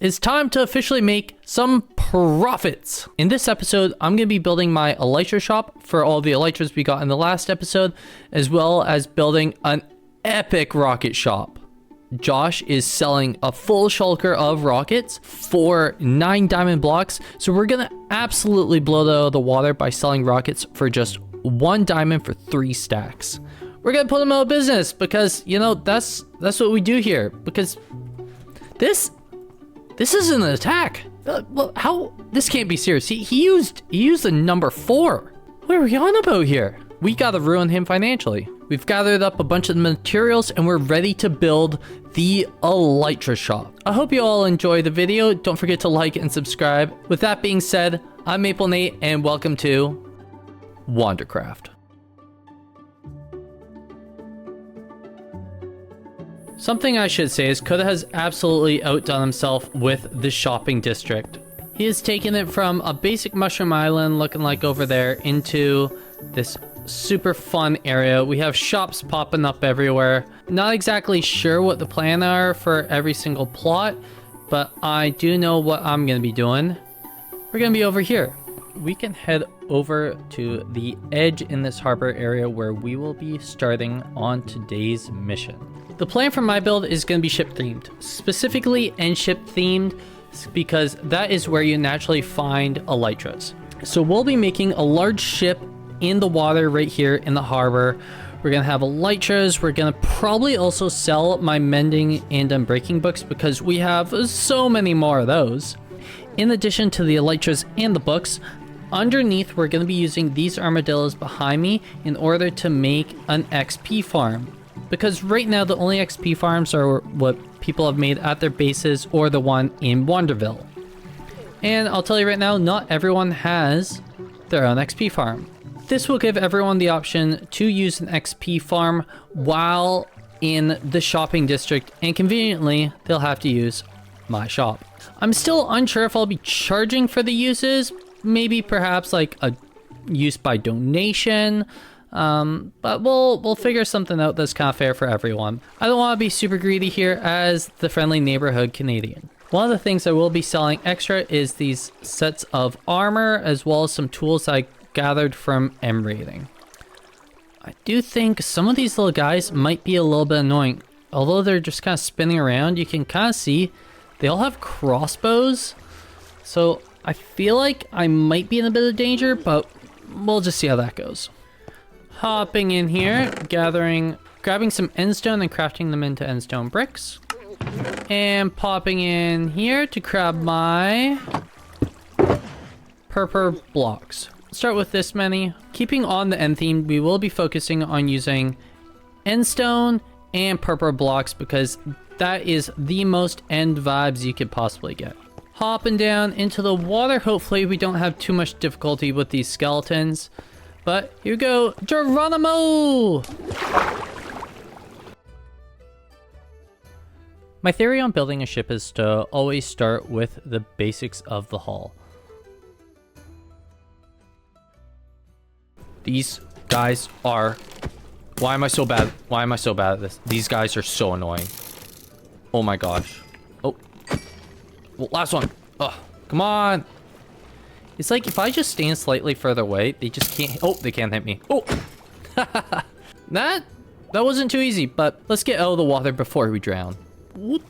It's time to officially make some profits. In this episode, I'm going to be building my elytra shop for all the elytras we got in the last episode, as well as building an epic rocket shop. Josh is selling a full shulker of rockets for 9 diamond blocks, so we're going to absolutely blow that out of the water by selling rockets for just 1 diamond for 3 stacks. We're going to put him out of business because, you know, that's what we do here. Because this isn't an attack. How? This can't be serious. He used the number 4. What are we on about here? We gotta ruin him financially. We've gathered up a bunch of materials and we're ready to build the elytra shop. I hope you all enjoy the video. Don't forget to like and subscribe. With that being said, I'm Maple Nate and welcome to Wandercraft. Something I should say is Koda has absolutely outdone himself with the shopping district. He has taken it from a basic mushroom island looking like over there into this super fun area. We have shops popping up everywhere. Not exactly sure what the plan are for every single plot, but I do know what I'm going to be doing. We're going to be over here. We can head over to the edge in this harbor area where we will be starting on today's mission. The plan for my build is going to be ship themed, specifically end ship themed, because that is where you naturally find elytras. So we'll be making a large ship in the water right here in the harbor. We're going to have elytras. We're going to probably also sell my mending and unbreaking books because we have so many more of those. In addition to the elytras and the books, underneath we're going to be using these armadillos behind me in order to make an XP farm. Because right now the only XP farms are what people have made at their bases or the one in Wanderville. And I'll tell you right now, not everyone has their own XP farm. This will give everyone the option to use an XP farm while in the shopping district, and conveniently they'll have to use my shop. I'm still unsure if I'll be charging for the uses, maybe perhaps like a use by donation. But we'll figure something out that's kind of fair for everyone. I don't want to be super greedy here as the friendly neighborhood Canadian. One of the things I will be selling extra is these sets of armor as well as some tools I gathered from M raiding. I do think some of these little guys might be a little bit annoying. Although they're just kind of spinning around, you can kind of see they all have crossbows. So I feel like I might be in a bit of danger, but we'll just see how that goes. Hopping in here, grabbing some endstone and crafting them into endstone bricks. And popping in here to grab my purple blocks. Start with this many. Keeping on the end theme, we will be focusing on using endstone and purple blocks because that is the most end vibes you could possibly get. Hopping down into the water. Hopefully we don't have too much difficulty with these skeletons. But here we go, Geronimo! My theory on building a ship is to always start with the basics of the hull. These guys are... Why am I so bad? Why am I so bad at this? These guys are so annoying. Oh my gosh. Oh. Well, last one. Oh, come on. It's like if I just stand slightly further away, they just can't... Oh, they can't hit me. Oh! That wasn't too easy, but let's get out of the water before we drown. Whoop.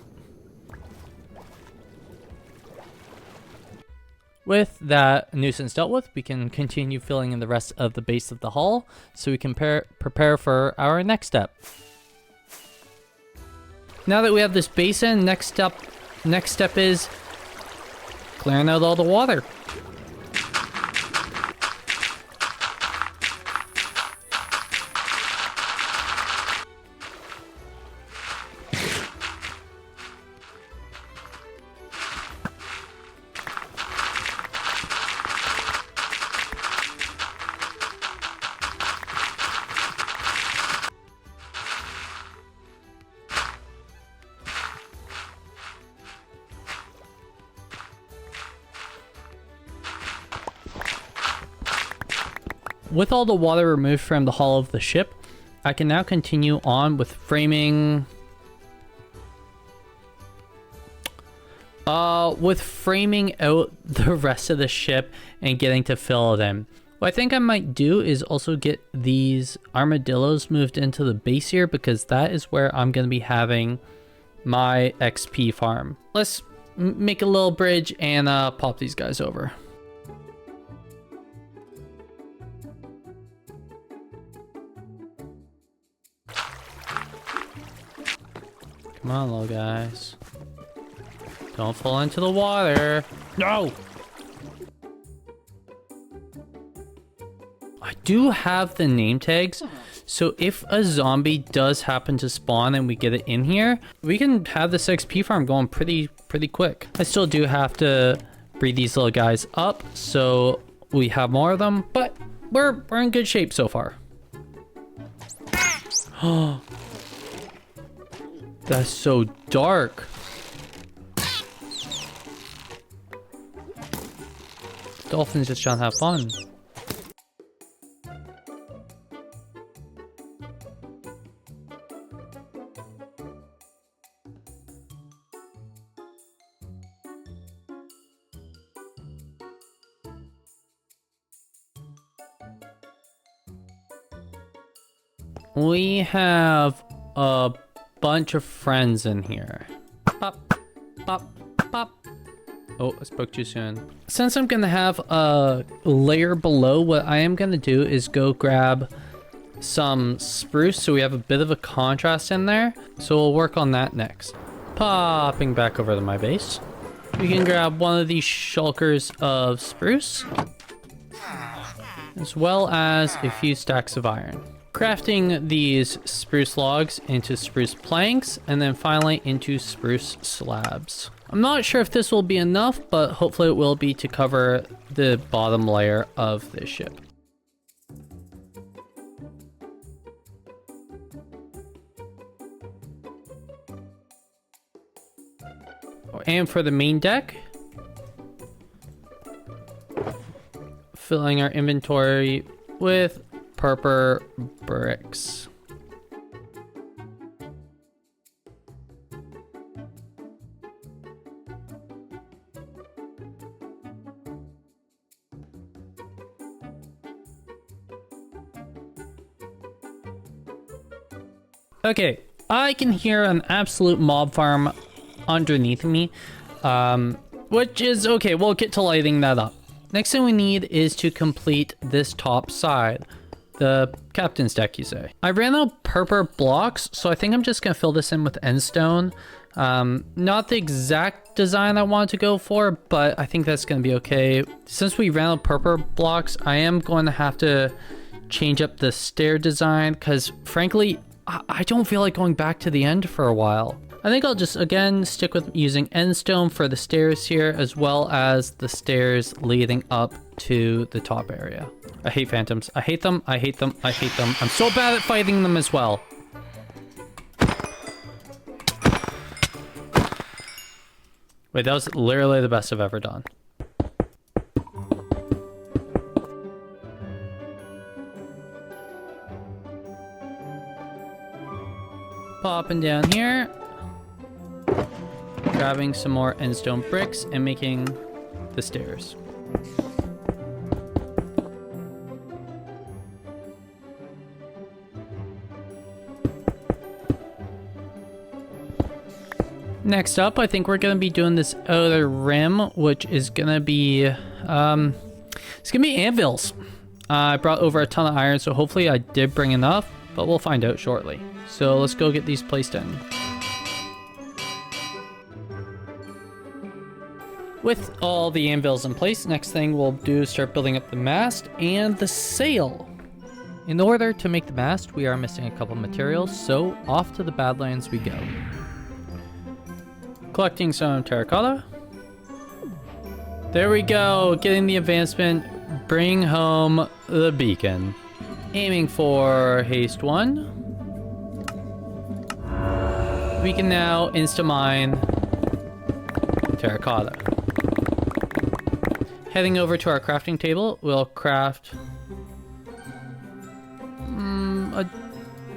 With that nuisance dealt with, we can continue filling in the rest of the base of the hull so we can prepare for our next step. Now that we have this base in, next step is clearing out all the water. With all the water removed from the hull of the ship, I can now continue on with framing with framing out the rest of the ship and getting to fill it in. What I think I might do is also get these armadillos moved into the base here, because that is where I'm going to be having my XP farm. Let's make a little bridge and pop these guys over. Come on, little guys. Don't fall into the water. No! I do have the name tags, so if a zombie does happen to spawn and we get it in here, we can have this XP farm going pretty quick. I still do have to breed these little guys up so we have more of them, but we're in good shape so far. Oh, that's so dark. Dolphins just trying to have fun. We have a bunch of friends in here. Pop, pop, pop. Oh, I spoke too soon. Since I'm gonna have a layer below, what I am gonna do is go grab some spruce so we have a bit of a contrast in there. So we'll work on that next. Popping back over to my base. We can grab one of these shulkers of spruce, as well as a few stacks of iron. Crafting these spruce logs into spruce planks, and then finally into spruce slabs. I'm not sure if this will be enough, but hopefully it will be to cover the bottom layer of this ship. And for the main deck, filling our inventory with purple bricks. Okay, I can hear an absolute mob farm underneath me, which is okay. We'll get to lighting that up. Next thing we need is to complete this top side. The captain's deck, you say. I ran out of purple blocks, so I think I'm just gonna fill this in with endstone. Not the exact design I wanted to go for, but I think that's gonna be okay. Since we ran out of purple blocks, I am going to have to change up the stair design, because frankly, I don't feel like going back to the end for a while. I think I'll just, again, stick with using endstone for the stairs here, as well as the stairs leading up to the top area. I hate phantoms. I hate them. I hate them. I hate them. I'm so bad at fighting them as well. Wait, that was literally the best I've ever done. Popping down here. Grabbing some more endstone bricks and making the stairs. Next up, I think we're going to be doing this outer rim, which is going to be, it's going to be anvils. I brought over a ton of iron, so hopefully I did bring enough, but we'll find out shortly. So let's go get these placed in. With all the anvils in place, next thing we'll do is start building up the mast and the sail. In order to make the mast, we are missing a couple materials, so off to the Badlands we go. Collecting some terracotta. There we go, getting the advancement. Bring home the beacon. Aiming for haste 1. We can now insta-mine terracotta. Heading over to our crafting table, we'll craft a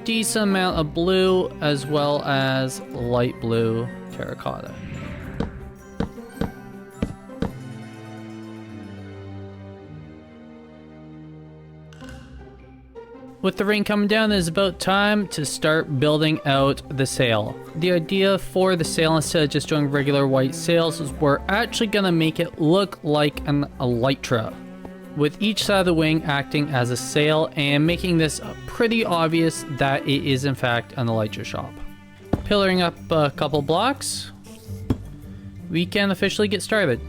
decent amount of blue as well as light blue terracotta. With the rain coming down, it is about time to start building out the sail. The idea for the sail, instead of just doing regular white sails, is we're actually going to make it look like an elytra, with each side of the wing acting as a sail and making this pretty obvious that it is in fact an elytra shop. Pillaring up a couple blocks, we can officially get started.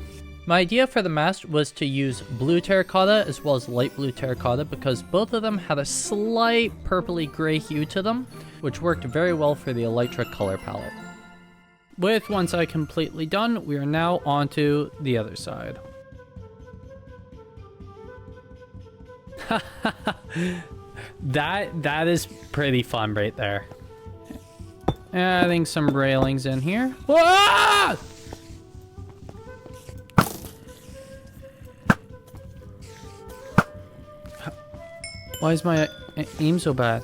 My idea for the mast was to use blue terracotta as well as light blue terracotta because both of them had a slight purpley gray hue to them, which worked very well for the elytra color palette. With one side completely done, we are now onto the other side. That is pretty fun right there. Adding some railings in here. Ah! Why is my aim so bad?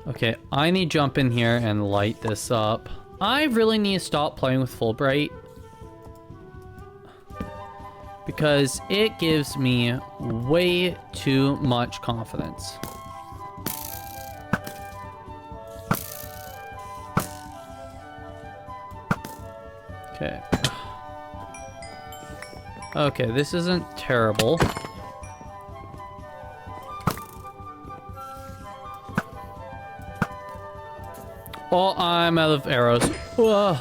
Okay, I need to jump in here and light this up. I really need to stop playing with Fulbright because it gives me way too much confidence. Okay. Okay, this isn't terrible. Oh, I'm out of arrows. Whoa.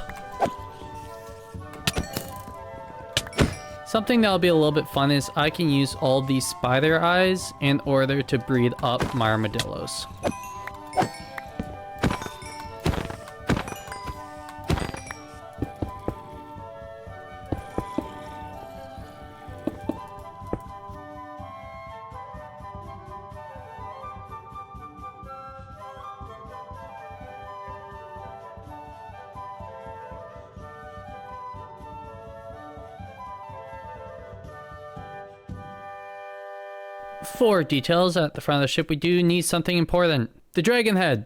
Something that'll be a little bit fun is I can use all these spider eyes in order to breed up my armadillos. For details at the front of the ship, we do need something important. The dragon head.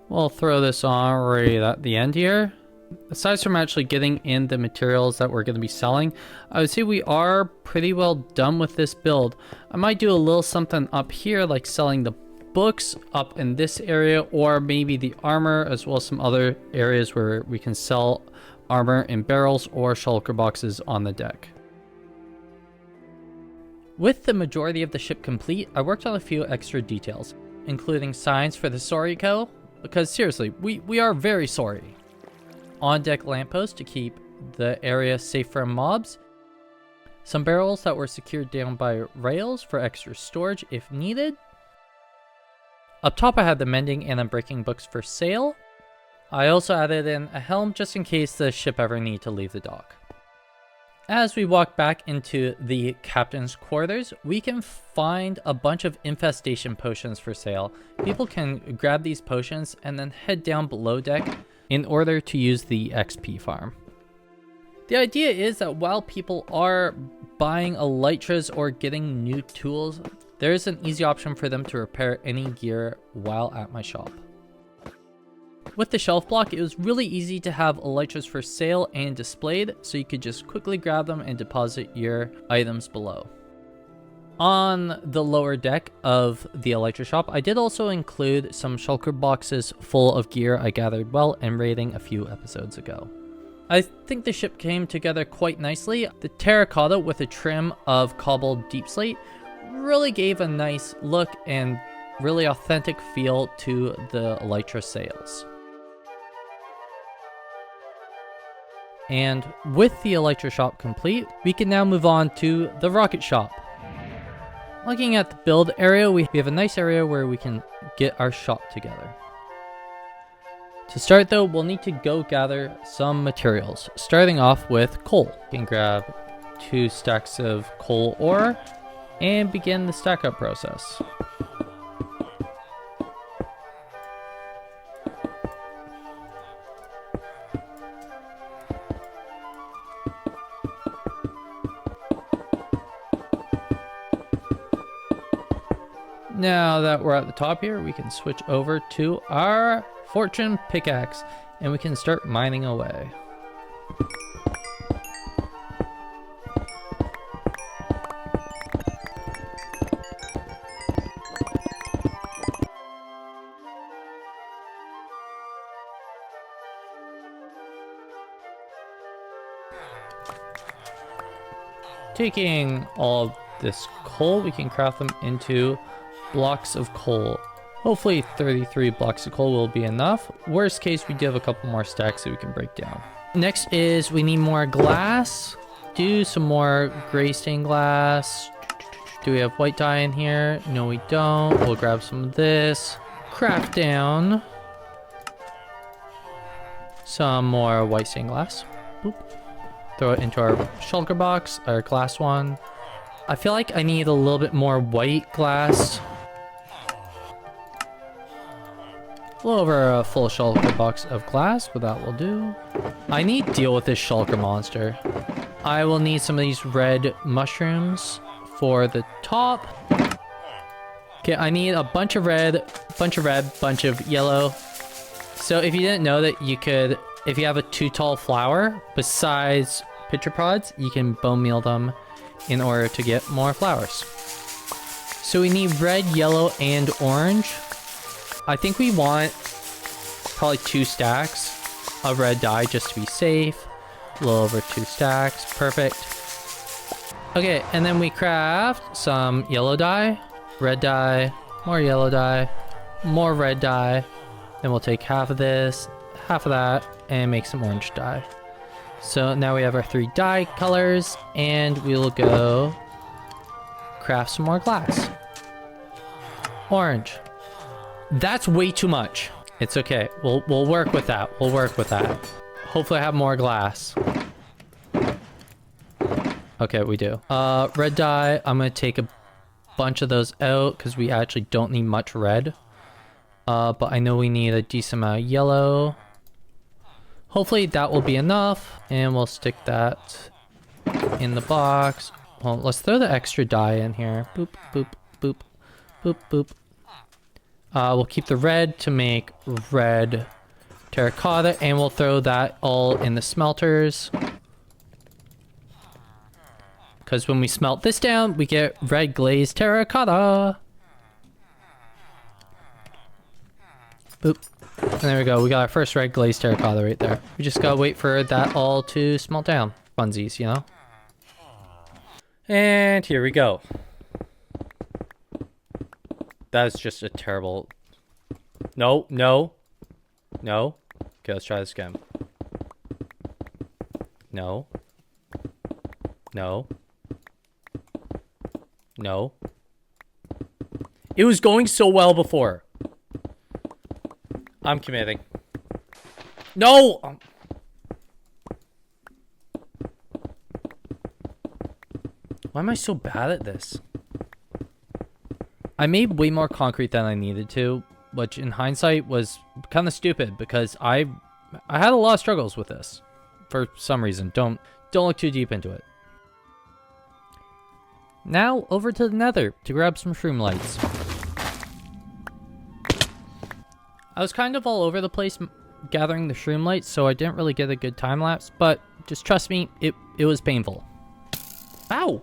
We'll throw this on right at the end here. Aside from actually getting in the materials that we're going to be selling, I would say we are pretty well done with this build. I might do a little something up here, like selling the books up in this area, or maybe the armor, as well as some other areas where we can sell armor in barrels or shulker boxes on the deck. With the majority of the ship complete, I worked on a few extra details, including signs for the sorry co, because seriously, we are very sorry. On deck lampposts to keep the area safe from mobs. Some barrels that were secured down by rails for extra storage if needed. Up top I had the mending and unbreaking books for sale. I also added in a helm just in case the ship ever need to leave the dock. As we walk back into the captain's quarters, we can find a bunch of infestation potions for sale. People can grab these potions and then head down below deck in order to use the XP farm. The idea is that while people are buying elytras or getting new tools, there is an easy option for them to repair any gear while at my shop. With the shelf block, it was really easy to have elytras for sale and displayed, so you could just quickly grab them and deposit your items below. On the lower deck of the elytra shop, I did also include some shulker boxes full of gear I gathered while end raiding a few episodes ago. I think the ship came together quite nicely. The terracotta with a trim of cobbled deep slate really gave a nice look and really authentic feel to the elytra sails. And with the elytra shop complete, we can now move on to the rocket shop. Looking at the build area, we have a nice area where we can get our shop together. To start though, we'll need to go gather some materials, starting off with coal. You can grab 2 stacks of coal ore and begin the stack up process. Now that we're at the top here, we can switch over to our fortune pickaxe and we can start mining away. Taking all of this coal, we can craft them into blocks of coal. Hopefully 33 blocks of coal will be enough. Worst case, we do have a couple more stacks that we can break down. Next is we need more glass. Do some more gray stained glass. Do we have white dye in here? No, we don't. We'll grab some of this. Craft down some more white stained glass. Boop. Throw it into our shulker box, our glass one. I feel like I need a little bit more white glass. A little over a full shulker box of glass, but that will do. I need to deal with this shulker monster. I will need some of these red mushrooms for the top. Okay, I need a bunch of red, bunch of yellow. So if you didn't know that you could, if you have a too tall flower, besides pitcher pods, you can bone meal them in order to get more flowers. So we need red, yellow, and orange. I think we want probably 2 stacks of red dye just to be safe. A little over 2 stacks, perfect. Okay, and then we craft some yellow dye, red dye, more yellow dye, more red dye. Then we'll take half of this, half of that, and make some orange dye. So now we have our 3 dye colors, and we will go craft some more glass. Orange. That's way too much. It's okay. We'll work with that. We'll work with that. Hopefully I have more glass. Okay, we do. Red dye. I'm gonna take a bunch of those out because we actually don't need much red. But I know we need a decent amount of yellow. Hopefully that will be enough, and we'll stick that in the box. Well, let's throw the extra dye in here. Boop, boop, boop, boop, boop. We'll keep the red to make red terracotta, and we'll throw that all in the smelters. Because when we smelt this down, we get red glazed terracotta. Boop. And there we go. We got our first red glazed terracotta right there. We just gotta wait for that all to smelt down. Funsies, you know? And here we go. That's just a terrible... No, no. No. Okay, let's try this again. No. No. No. It was going so well before. I'm committing. No! Why am I so bad at this? I made way more concrete than I needed to, which in hindsight was kind of stupid because I had a lot of struggles with this for some reason. Don't look too deep into it. Now over to the nether to grab some shroom lights. I was kind of all over the place gathering the shroom lights, so I didn't really get a good time lapse, but just trust me, it was painful. Ow!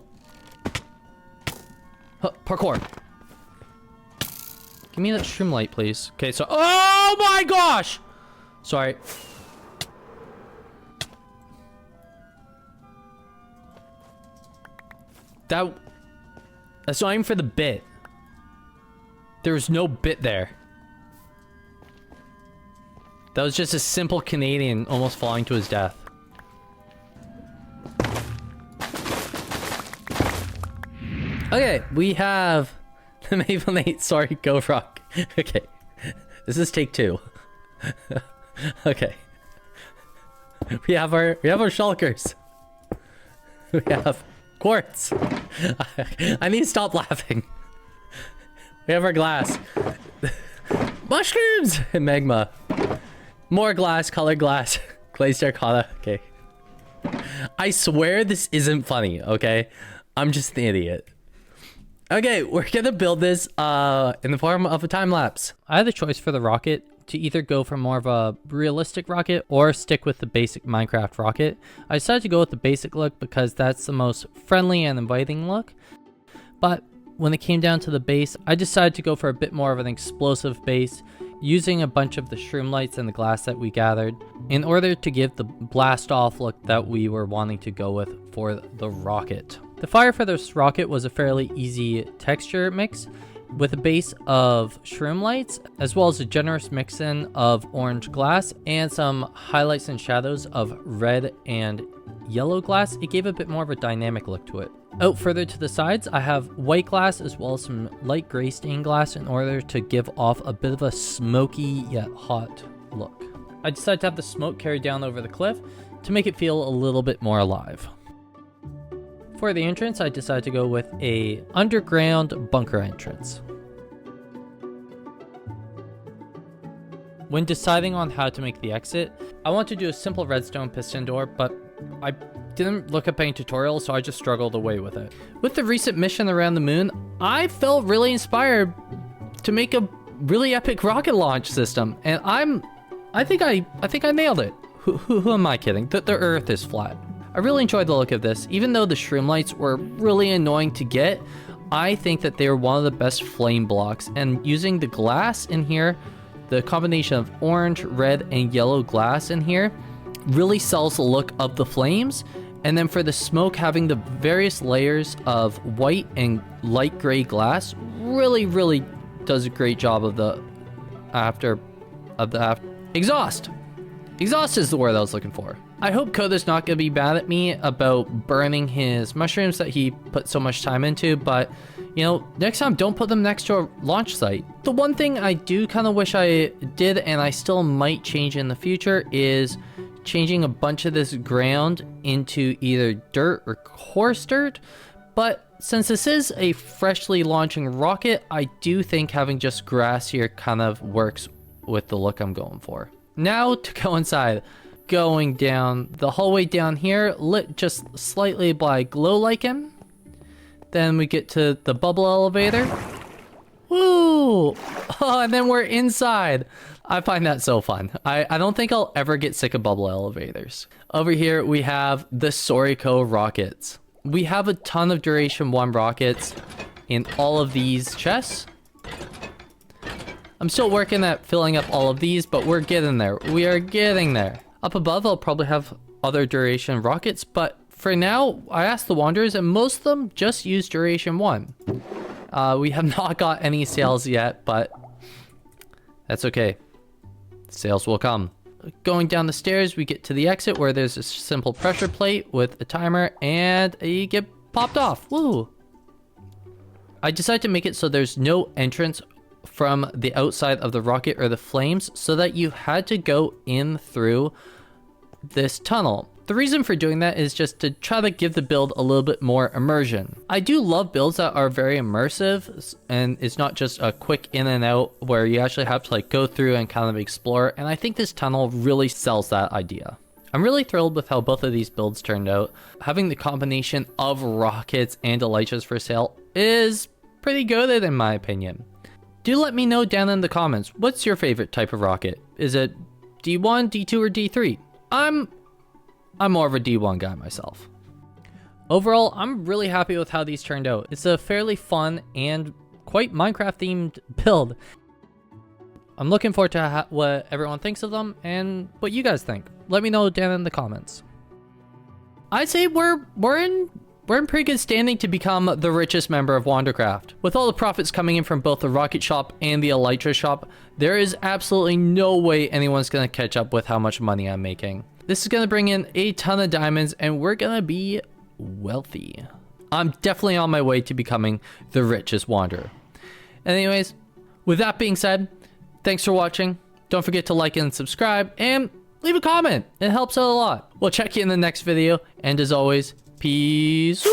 Huh, parkour. Give me that shroom light, please. Okay, so... Oh my gosh! Sorry. That's not even for the bit. There's no bit there. That was just a simple Canadian almost falling to his death. Okay, we have the Maple Nate, sorry, Go Rock. Okay, this is take 2. Okay, we have our shulkers. We have quartz. I need to stop laughing. We have our glass. Mushrooms and magma. More glass, colored glass, glazed terracotta. Okay. I swear this isn't funny, okay? I'm just an idiot. Okay, we're gonna build this in the form of a time lapse. I had the choice for the rocket to either go for more of a realistic rocket or stick with the basic Minecraft rocket. I decided to go with the basic look because that's the most friendly and inviting look. But when it came down to the base, I decided to go for a bit more of an explosive base, using a bunch of the shroom lights and the glass that we gathered in order to give the blast off look that we were wanting to go with for the rocket. The fire for this rocket was a fairly easy texture mix with a base of shroom lights, as well as a generous mix-in of orange glass and some highlights and shadows of red and yellow glass. It gave a bit more of a dynamic look to it. Out further to the sides, I have white glass as well as some light gray stained glass in order to give off a bit of a smoky yet hot look. I decided to have the smoke carried down over the cliff to make it feel a little bit more alive. For the entrance, I decided to go with a underground bunker entrance. When deciding on how to make the exit, I want to do a simple redstone piston door, but I didn't look up any tutorials, so I just struggled away with it. With the recent mission around the moon, I felt really inspired to make a really epic rocket launch system, and I think I nailed it. Who am I kidding? The Earth is flat. I really enjoyed the look of this. Even though the shroom lights were really annoying to get, I think that they are one of the best flame blocks. And using the glass in here, the combination of orange, red, and yellow glass in here really sells the look of the flames. And then for the smoke, having the various layers of white and light gray glass really does a great job of the exhaust. Exhaust is the word I was looking for. I hope Koda's not going to be mad at me about burning his mushrooms that he put so much time into, but, you know, next time don't put them next to a launch site. The one thing I do kind of wish I did, and I still might change in the future, is changing a bunch of this ground into either dirt or coarse dirt, but since this is a freshly launching rocket, I do think having just grass here kind of works with the look I'm going for. Now to go inside. Going down the hallway down here, lit just slightly by glow lichen. Then we get to the bubble elevator. Woo! Oh, and then we're inside. I find that so fun. I don't think I'll ever get sick of bubble elevators. Over here we have the Soriko rockets. We have a ton of Duration 1 rockets in all of these chests. I'm still working at filling up all of these, but we're getting there. We are getting there. Up above, I'll probably have other Duration rockets, but for now, I asked the Wanderers, and most of them just use Duration 1. We have not got any sales yet, but that's okay. Sales will come. Going down the stairs, we get to the exit where there's a simple pressure plate with a timer, and you get popped off. Woo! I decided to make it so there's no entrance from the outside of the rocket or the flames, so that you had to go in through this tunnel. The reason for doing that is just to try to give the build a little bit more immersion. I do love builds that are very immersive, and it's not just a quick in and out where you actually have to like go through and kind of explore, and I think this tunnel really sells that idea. I'm really thrilled with how both of these builds turned out. Having the combination of rockets and elytras for sale is pretty good in my opinion. Do let me know down in the comments, what's your favorite type of rocket? Is it D1, D2, or D3? I'm more of a D1 guy myself. Overall, I'm really happy with how these turned out. It's a fairly fun and quite Minecraft themed build. I'm looking forward to what everyone thinks of them and what you guys think. Let me know down in the comments. I'd say we're in pretty good standing to become the richest member of Wandercraft. With all the profits coming in from both the rocket shop and the elytra shop, there is absolutely no way anyone's going to catch up with how much money I'm making. This is going to bring in a ton of diamonds and we're going to be wealthy. I'm definitely on my way to becoming the richest wanderer. Anyways, with that being said, thanks for watching. Don't forget to like and subscribe and leave a comment. It helps out a lot. We'll check you in the next video, and as always, peace.